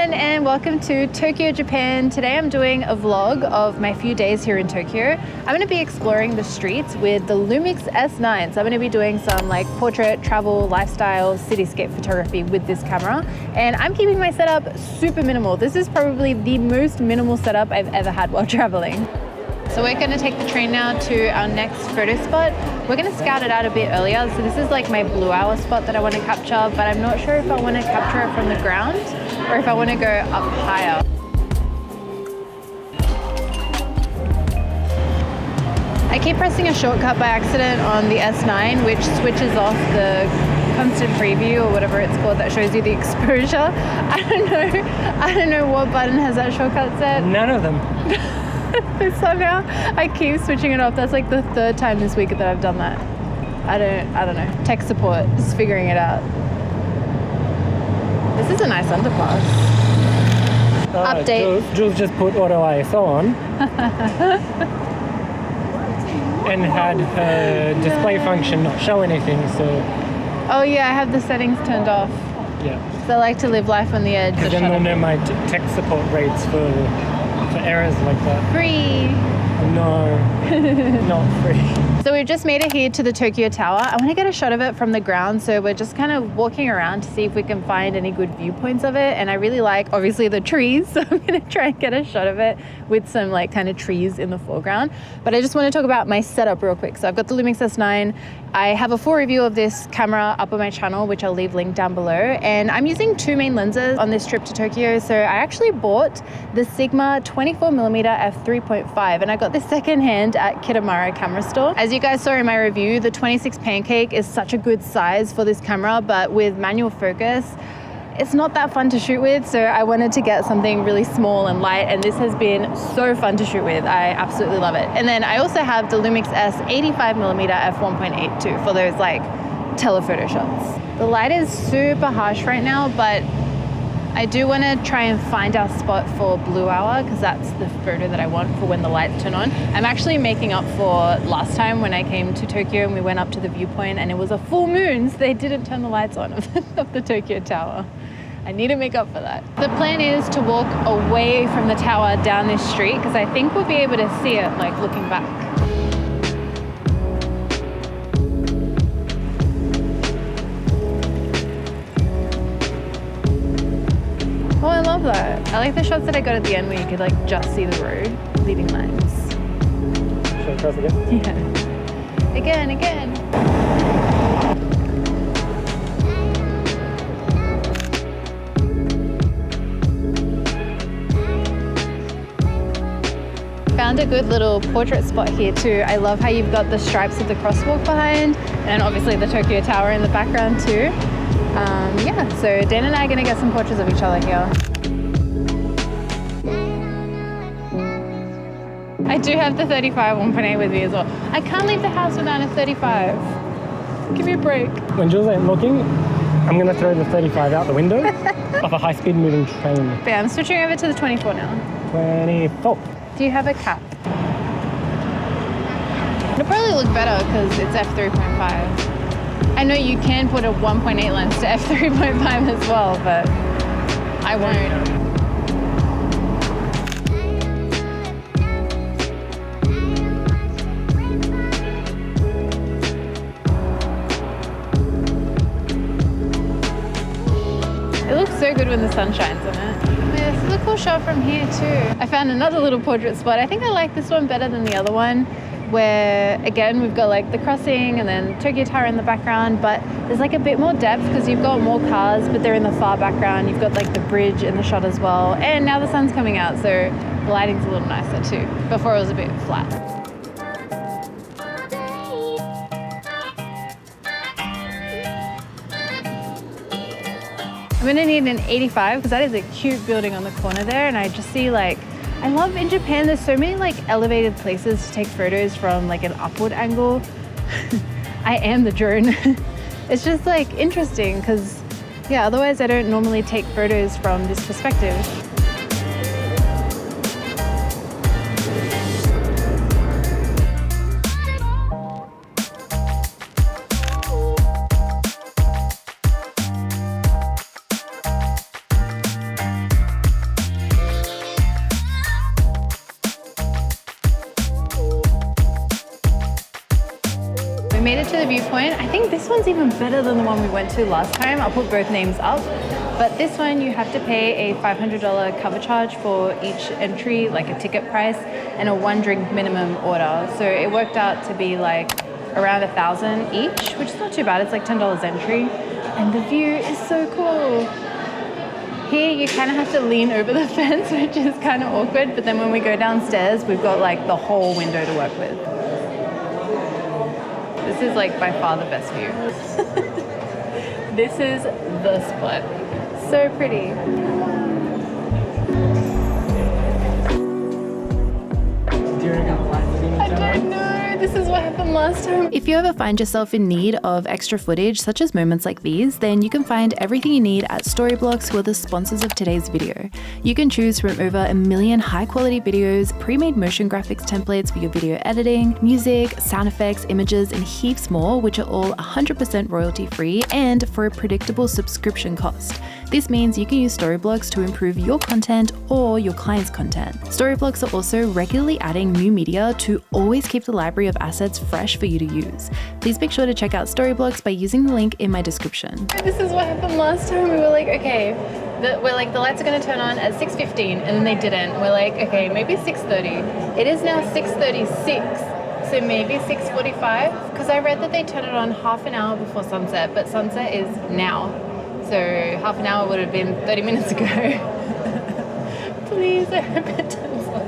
everyone and welcome to Tokyo, Japan. Today I'm doing a vlog of my few days here in Tokyo. I'm going to be exploring the streets with the LUMIX S9. So I'm going to be doing some like portrait, travel, lifestyle, cityscape photography with this camera. And I'm keeping my setup super minimal. This is probably the most minimal setup I've ever had while traveling. So we're going to take the train now to our next photo spot. We're going to scout it out a bit earlier. So this is like my blue hour spot that I want to capture, but I'm not sure if I want to capture it from the ground or if I want to go up higher. I keep pressing a shortcut by accident on the S9, which switches off the constant preview or whatever it's called that shows you the exposure. I don't know what button has that shortcut set. None of them. But somehow I keep switching it off. That's like the third time this week that I've done that. I don't know. Tech support, just figuring it out. This is a nice underpass. Update. Jules just put auto ISO on and had her display function not show anything, so... Oh yeah, I have the settings turned off. Yeah. So I like to live life on the edge. Because then they'll know my tech support rates for errors like that. Free. No, not free. So we've just made it here to the Tokyo Tower. I want to get a shot of it from the ground, so we're just kind of walking around to see if we can find any good viewpoints of it. And I really like, obviously, the trees, so I'm going to try and get a shot of it with some like kind of trees in the foreground. But I just want to talk about my setup real quick. So I've got the LUMIX S9. I have a full review of this camera up on my channel, which I'll leave linked down below. And I'm using two main lenses on this trip to Tokyo. So I actually bought the Sigma 24mm f3.5, and I got this secondhand at Kitamura camera store. As you guys saw in my review, the 26 pancake is such a good size for this camera, but with manual focus, it's not that fun to shoot with. So I wanted to get something really small and light, and this has been so fun to shoot with. I absolutely love it. And then I also have the LUMIX S 85mm f1.8 for those like telephoto shots. The light is super harsh right now, but I do want to try and find our spot for blue hour because that's the photo that I want for when the lights turn on. I'm actually making up for last time when I came to Tokyo and we went up to the viewpoint and it was a full moon, so they didn't turn the lights on of the Tokyo Tower. I need to make up for that. The plan is to walk away from the tower down this street because I think we'll be able to see it like looking back. Oh, I love that. I like the shots that I got at the end where you could like just see the road leading lines. Should I cross again? Yeah. Again. Found a good little portrait spot here too. I love how you've got the stripes of the crosswalk behind and obviously the Tokyo Tower in the background too. Yeah, so Dan and I are going to get some portraits of each other here. I do have the 35 1.8 with me as well. I can't leave the house without a 35. Give me a break. When Jules ain't looking, I'm going to throw the 35 out the window of a high-speed moving train. Yeah, I'm switching over to the 24 now. 24. Do you have a cap? It'll probably look better because it's f3.5. I know you can put a 1.8 lens to f3.5 as well, but I won't. It looks so good when the sun shines on it. Yeah, this is a cool shot from here too. I found another little portrait spot. I think I like this one better than the other one, where again we've got like the crossing and then Tokyo Tower in the background, but there's like a bit more depth because you've got more cars, but they're in the far background. You've got like the bridge in the shot as well, and now the sun's coming out, so the lighting's a little nicer too. Before it was a bit flat. I'm gonna need an 85 because that is a cute building on the corner there, and I just see like, I love in Japan there's so many like elevated places to take photos from like an upward angle. I am the drone. It's just like interesting because yeah, otherwise I don't normally take photos from this perspective. viewpoint. I think this one's even better than the one we went to last time. I'll put both names up. But this one, you have to pay a $500 cover charge for each entry, like a ticket price, and a 1 drink minimum order. So it worked out to be like around $1,000 each, which is not too bad. It's like $10 entry. And the view is so cool. Here, you kind of have to lean over the fence, which is kind of awkward. But then when we go downstairs, we've got like the whole window to work with. This is like by far the best view. This is the spot. So pretty. I don't know. This is what happened last time. If you ever find yourself in need of extra footage, such as moments like these, then you can find everything you need at Storyblocks, who are the sponsors of today's video. You can choose from over 1 million high-quality videos, pre-made motion graphics templates for your video editing, music, sound effects, images, and heaps more, which are all 100% royalty-free and for a predictable subscription cost. This means you can use Storyblocks to improve your content or your clients' content. Storyblocks are also regularly adding new media to always keep the library of assets fresh for you to use. Please make sure to check out Storyblocks by using the link in my description. This is what happened last time. We were like, okay, the lights are going to turn on at 6:15, and then they didn't. We're like, okay, maybe 6:30. It is now 6:36. So maybe 6:45, because I read that they turn it on half an hour before sunset, but sunset is now. So half an hour would have been 30 minutes ago. Please, I hope it turns on.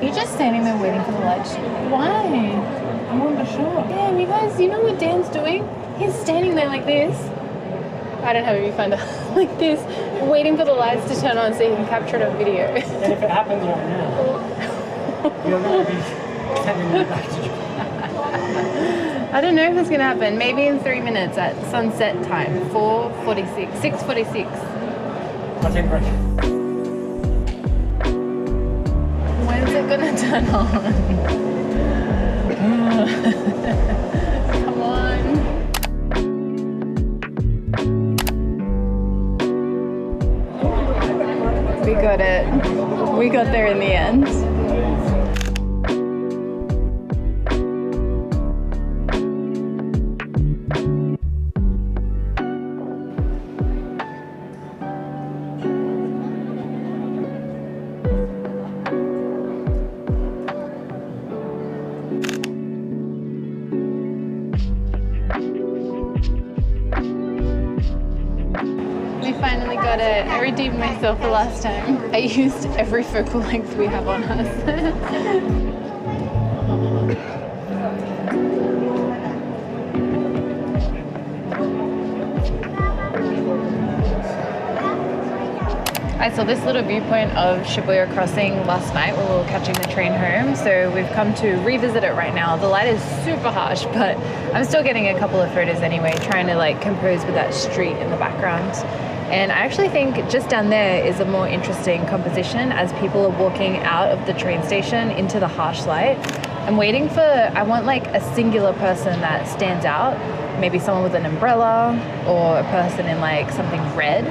You're just standing there waiting for the lights. Why? I'm on the shore. Damn, you guys, you know what Dan's doing? He's standing there like this. I don't have a viewfinder. Like this, waiting for the lights to turn on so he can capture it on video. And if it happens right now, you're going to be sending me back to Japan. I don't know if it's going to happen. Maybe in 3 minutes at sunset time. 4:46, 6:46. I'll take a break. When's it going to turn on? Come on. We got it. We got there in the end. Finally got it. I redeemed myself the last time. I used every focal length we have on us. I saw this little viewpoint of Shibuya Crossing last night when we were catching the train home, so we've come to revisit it right now. The light is super harsh, but I'm still getting a couple of photos anyway, trying to like compose with that street in the background. And I actually think just down there is a more interesting composition as people are walking out of the train station into the harsh light. I'm waiting for, I want like a singular person that stands out, maybe someone with an umbrella or a person in like something red.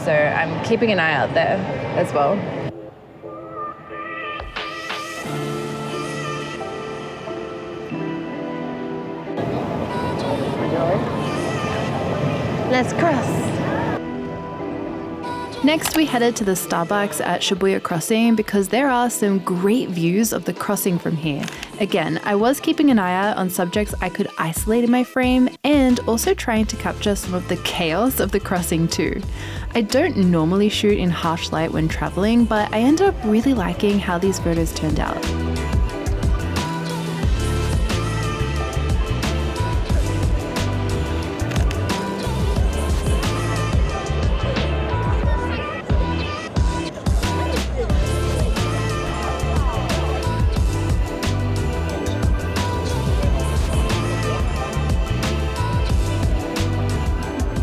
So I'm keeping an eye out there as well. Let's cross. Next, we headed to the Starbucks at Shibuya Crossing because there are some great views of the crossing from here. Again, I was keeping an eye out on subjects I could isolate in my frame and also trying to capture some of the chaos of the crossing too. I don't normally shoot in harsh light when traveling, but I ended up really liking how these photos turned out.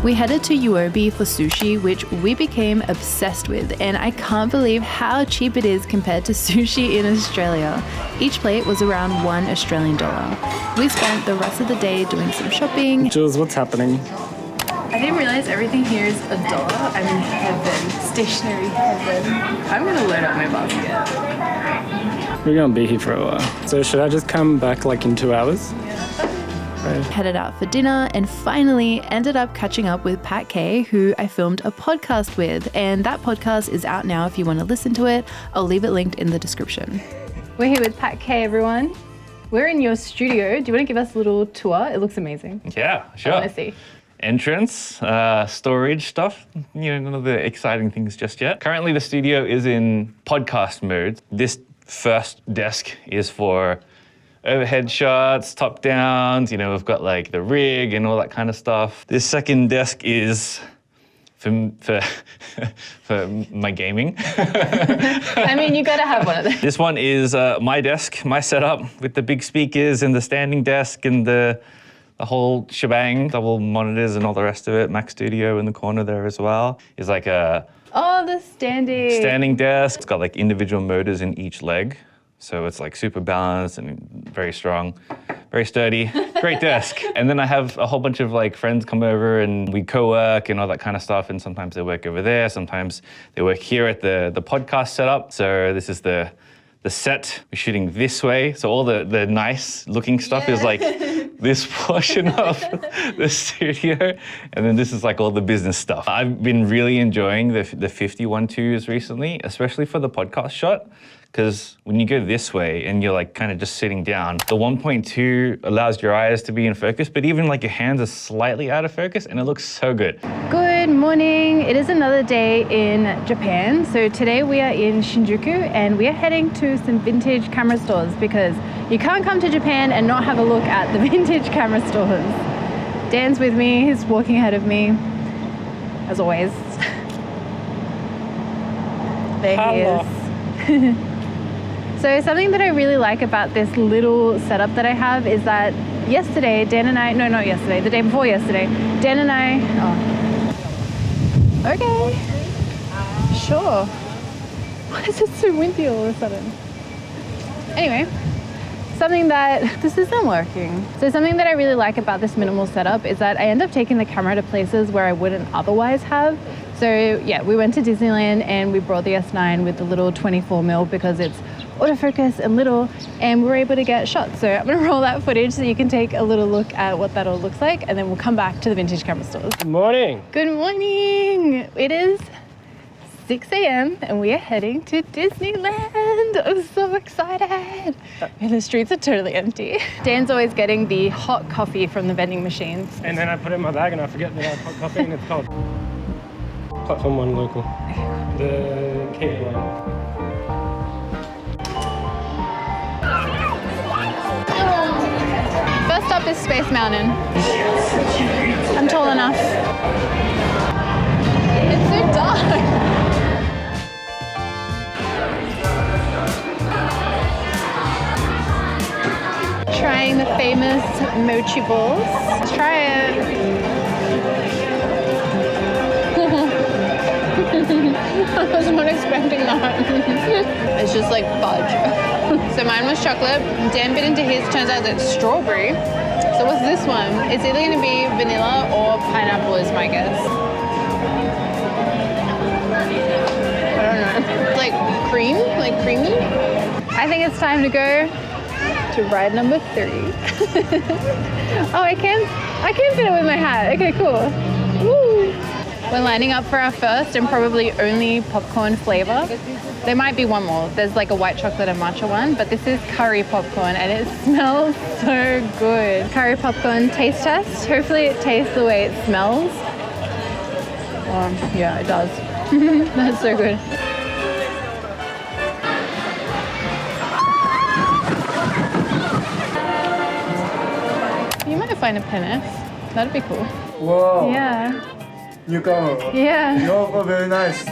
We headed to Uobi for sushi, which we became obsessed with, and I can't believe how cheap it is compared to sushi in Australia. Each plate was around $1 Australian. We spent the rest of the day doing some shopping. Jules, what's happening? I didn't realize everything here is $1. I'm in heaven, stationary heaven. I'm gonna load up my basket. We're gonna be here for a while. So should I just come back like in 2 hours? Yeah. phrase. Headed out for dinner and finally ended up catching up with Pat Kay, who I filmed a podcast with. And that podcast is out now if you want to listen to it. I'll leave it linked in the description. We're here with Pat Kay, everyone. We're in your studio. Do you want to give us a little tour? It looks amazing. Yeah, sure. I want to see. Entrance, storage stuff, none of the exciting things just yet. Currently the studio is in podcast mode. This first desk is for overhead shots, top downs, we've got like the rig and all that kind of stuff. This second desk is for my gaming. I mean, you gotta have one of them. This one is my desk, my setup with the big speakers and the standing desk and the whole shebang, double monitors and all the rest of it. Mac Studio in the corner there as well. Is like a the standing desk. It's got like individual motors in each leg. So it's like super balanced and very strong, very sturdy, great desk. And then I have a whole bunch of like friends come over and we co-work and all that kind of stuff. And sometimes they work over there. Sometimes they work here at the podcast setup. So this is the set. We're shooting this way. So all the nice looking stuff is like this portion of the studio. And then this is like all the business stuff. I've been really enjoying the 51.2s recently, especially for the podcast shot. Because when you go this way and you're like kind of just sitting down, the 1.2 allows your eyes to be in focus, but even like your hands are slightly out of focus and it looks so good. Good morning. It is another day in Japan. So today we are in Shinjuku and we are heading to some vintage camera stores because you can't come to Japan and not have a look at the vintage camera stores. Dan's with me. He's walking ahead of me, as always. There he is. So something that I really like about this little setup that I have is that yesterday, Dan and I, no, not yesterday, the day before yesterday, Dan and I, okay, sure. Why is it so windy all of a sudden? Anyway, this isn't working. So something that I really like about this minimal setup is that I end up taking the camera to places where I wouldn't otherwise have. So yeah, we went to Disneyland and we brought the S9 with the little 24mm because it's autofocus and little, and we were able to get shots. So I'm gonna roll that footage so you can take a little look at what that all looks like, and then we'll come back to the vintage camera stores. Good morning. Good morning. It is 6 a.m. and we are heading to Disneyland. I'm so excited. And the streets are totally empty. Dan's always getting the hot coffee from the vending machines. And then I put it in my bag and I forget that I have hot coffee and it's cold. Platform 1 local. The cable line. First up is Space Mountain. I'm tall enough. It's so dark. Trying the famous mochi balls. Let's try it. I was not expecting that. It's just like fudge. So mine was chocolate. Dan bit into his. Turns out it's strawberry. So what's this one? It's either going to be vanilla or pineapple is my guess. I don't know. It's like cream, like creamy. I think it's time to go to ride number 3. Oh, I can fit it with my hat. Okay, cool. Woo. We're lining up for our first and probably only popcorn flavor. There might be one more. There's like a white chocolate and matcha one, but this is curry popcorn and it smells so good. Curry popcorn taste test. Hopefully it tastes the way it smells. Yeah, it does. That's so good. You might find a penne. That'd be cool. Wow. Yeah. Newcomer. Yeah. You're very nice.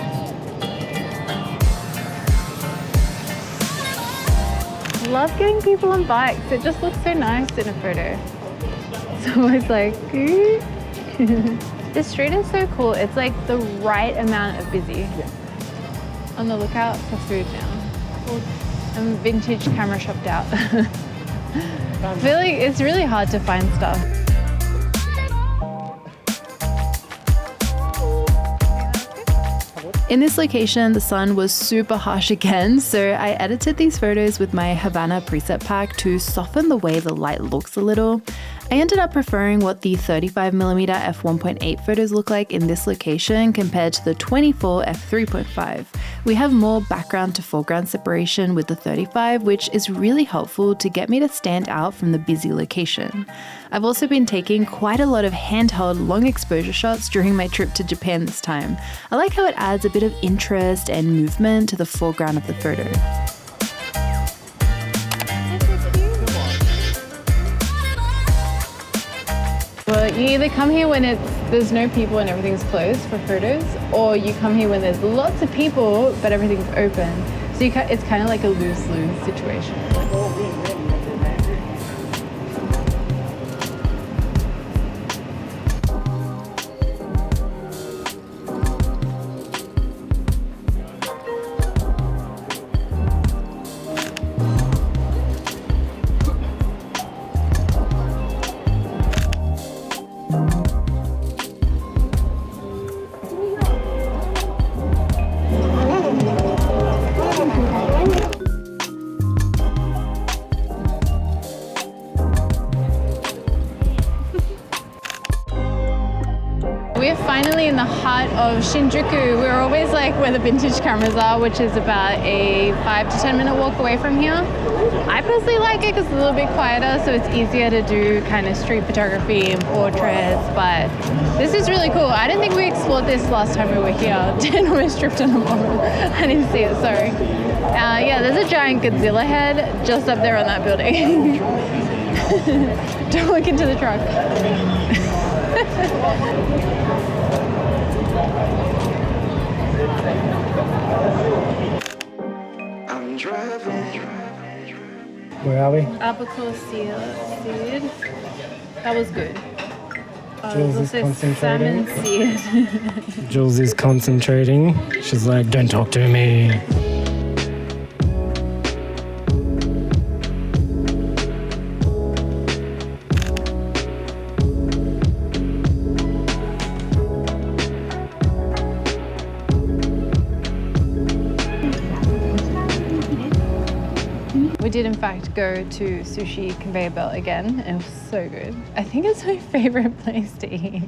Love getting people on bikes. It just looks so nice in a photo. It's always like, this street is so cool. It's like the right amount of busy. Yeah. On the lookout for food now. I'm vintage camera shopped out. I feel like it's really hard to find stuff. In this location, the sun was super harsh again, so I edited these photos with my Havana preset pack to soften the way the light looks a little. I ended up preferring what the 35mm f1.8 photos look like in this location compared to the 24 f3.5. We have more background to foreground separation with the 35, which is really helpful to get me to stand out from the busy location. I've also been taking quite a lot of handheld long exposure shots during my trip to Japan this time. I like how it adds a bit of interest and movement to the foreground of the photo. Well, you either come here when there's no people and everything's closed for photos, or you come here when there's lots of people but everything's open. So it's kind of like a lose-lose situation. We're finally in the heart of Shinjuku. We're always like where the vintage cameras are, which is about a 5 to 10 minute walk away from here. I personally like it because it's a little bit quieter, so it's easier to do kind of street photography and portraits, but this is really cool. I didn't think we explored this last time we were here. Dan almost tripped on a ball. I didn't see it, sorry. Yeah, there's a giant Godzilla head just up there on that building. Don't look into the truck. I'm driving. Where are we? Albacore seed. That was good. Jules is Also concentrating. salmon seed. Jules is concentrating. She's like, don't talk to me. We did in fact go to Sushi Conveyor Belt again, and it was so good. I think it's my favorite place to eat.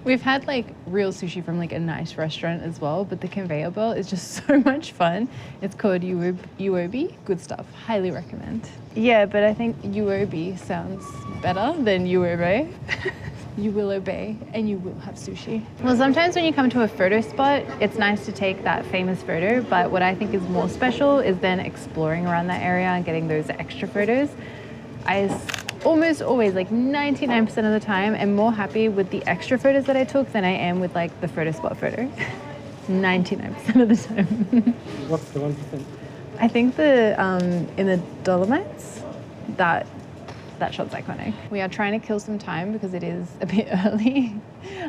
We've had like real sushi from like a nice restaurant as well, but the Conveyor Belt is just so much fun. It's called Uobi. Good stuff, highly recommend. Yeah, but I think Uobi sounds better than Uobe. You will obey and you will have sushi. Well, sometimes when you come to a photo spot, it's nice to take that famous photo, but what I think is more special is then exploring around that area and getting those extra photos. I almost always, like 99% of the time, am more happy with the extra photos that I took than I am with like the photo spot photo. 99% of the time. What's the 1%? I think the in the Dolomites, that shot's iconic. We are trying to kill some time because it is a bit early.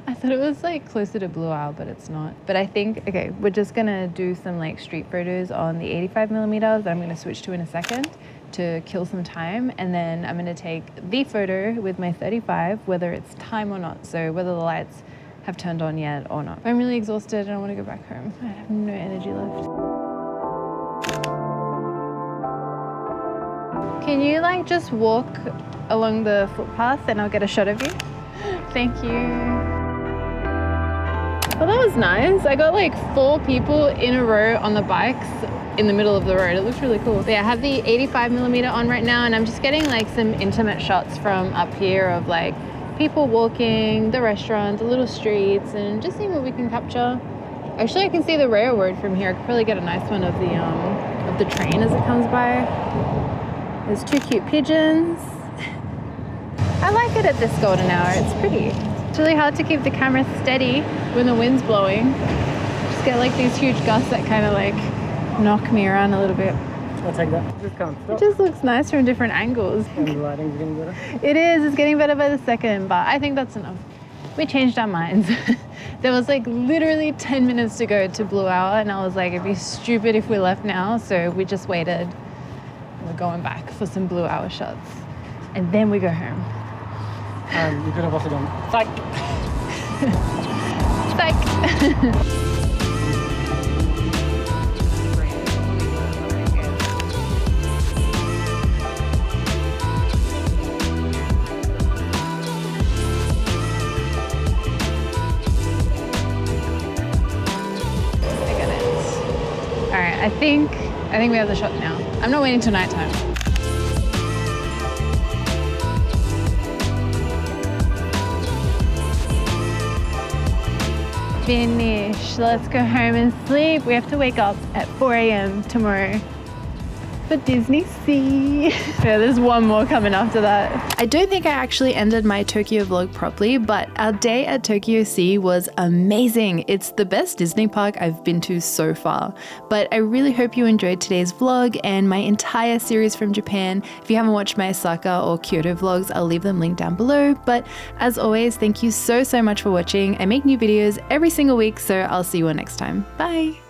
I thought it was like closer to Blue Owl, but it's not. But I think, okay, we're just gonna do some like street photos on the 85mm that I'm gonna switch to in a second to kill some time. And then I'm gonna take the photo with my 35, whether it's time or not. So whether the lights have turned on yet or not. I'm really exhausted and I wanna go back home. I have no energy left. Can you like just walk along the footpath and I'll get a shot of you? Thank you. Well, that was nice. I got like 4 people in a row on the bikes in the middle of the road. It looks really cool. But yeah, I have the 85mm on right now and I'm just getting like some intimate shots from up here of like people walking, the restaurants, the little streets, and just seeing what we can capture. Actually, I can see the railroad from here. I could probably get a nice one of the train as it comes by. There's 2 cute pigeons. I like it at this golden hour, it's pretty. It's really hard to keep the camera steady when the wind's blowing. Just get like these huge gusts that kind of like knock me around a little bit. I'll take that. Just can't stop. It just looks nice from different angles. And the lighting's getting better. It is, it's getting better by the second, but I think that's enough. We changed our minds. There was like literally 10 minutes to go to Blue Hour and I was like, it'd be stupid if we left now, so we just waited. We're going back for some Blue Hour shots and then we go home. You could have also done psych. Psych. I think we have the shot now. I'm not waiting till nighttime. Finish. Let's go home and sleep. We have to wake up at 4 a.m. tomorrow for Disney Sea. Yeah, there's one more coming after that. I don't think I actually ended my Tokyo vlog properly, but our day at Tokyo Sea was amazing. It's the best Disney park I've been to so far. But I really hope you enjoyed today's vlog and my entire series from Japan. If you haven't watched my Osaka or Kyoto vlogs, I'll leave them linked down below. But as always, thank you so much for watching. I make new videos every single week, so I'll see you all next time. Bye!